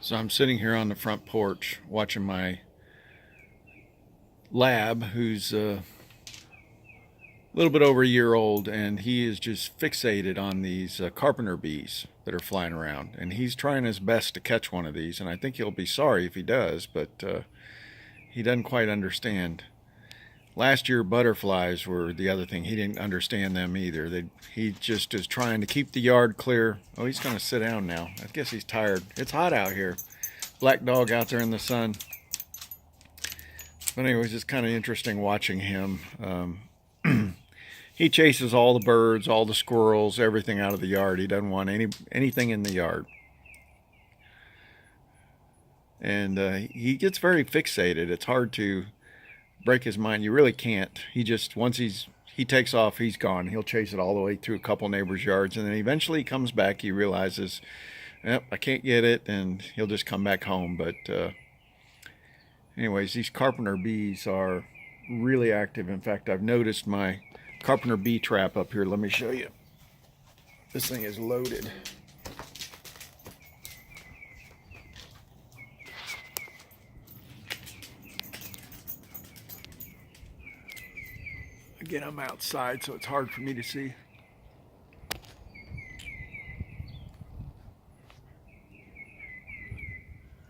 So I'm sitting here on the front porch watching my lab, who's a little bit over a year old, and he is just fixated on these carpenter bees that are flying around. And he's trying his best to catch one of these, and I think he'll be sorry if he does, but he doesn't quite understand. Last year, butterflies were the other thing. He didn't understand them either. He just is trying to keep the yard clear. Oh, he's going to sit down now. I guess he's tired. It's hot out here. Black dog out there in the sun. But anyways, it's kind of interesting watching him. He chases all the birds, all the squirrels, everything out of the yard. He doesn't want anything in the yard. And he gets very fixated. It's hard to break his mind. You really can't. He just, once he takes off, he's gone. He'll chase it all the way through a couple neighbors' yards, and then eventually he comes back. He realizes, yep, I can't get it, and he'll just come back home. But anyways, these carpenter bees are really active. In fact, I've noticed my carpenter bee trap up here. Let me show you. This thing is loaded. Again, I'm outside, so it's hard for me to see.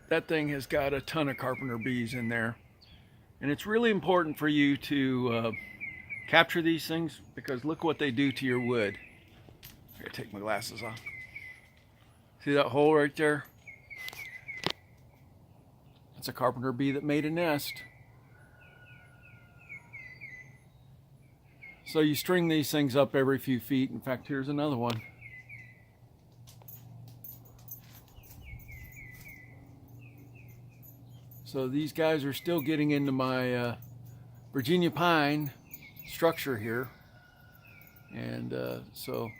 That thing has got a ton of carpenter bees in there. And it's really important for you to capture these things, because look what they do to your wood. I gotta take my glasses off. See that hole right there? That's a carpenter bee that made a nest. So you string these things up every few feet. In fact, here's another one. So these guys are still getting into my Virginia pine structure here. And so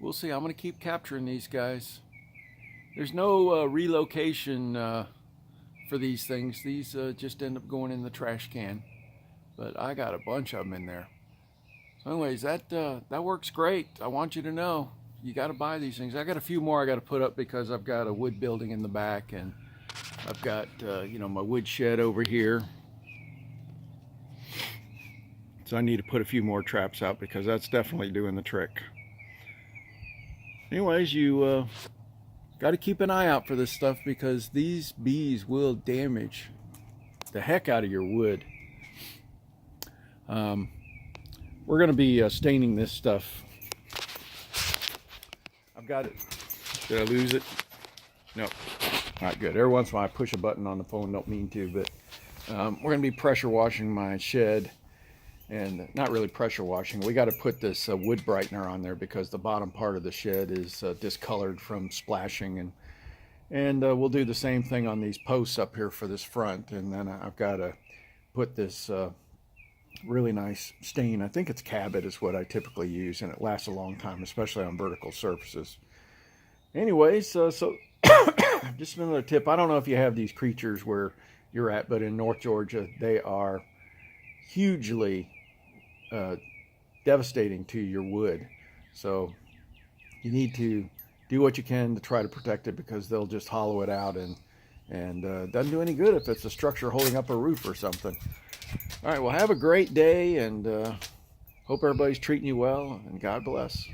we'll see. I'm going to keep capturing these guys. There's no relocation for these things. These just end up going in the trash can. But I got a bunch of them in there. So anyways, that works great. I want you to know, you got to buy these things. I got a few more I got to put up because I've got a wood building in the back, and I've got my wood shed over here. So I need to put a few more traps out because that's definitely doing the trick. Anyways, you got to keep an eye out for this stuff, because these bees will damage the heck out of your wood. We're going to be staining this stuff. I've got it. Did I lose it? No. All right, good. Every once in a while I push a button on the phone, don't mean to, but we're going to be pressure washing my shed. And not really pressure washing. We got to put this wood brightener on there because the bottom part of the shed is discolored from splashing. And we'll do the same thing on these posts up here for this front. And then I've got to put this really nice stain. I think it's Cabot is what I typically use, and it lasts a long time, especially on vertical surfaces. Anyways, so just another tip. I don't know if you have these creatures where you're at, but in North Georgia, they are hugely devastating to your wood. So you need to do what you can to try to protect it, because they'll just hollow it out, and doesn't do any good if it's a structure holding up a roof or something. All right, well, have a great day, and hope everybody's treating you well, and God bless.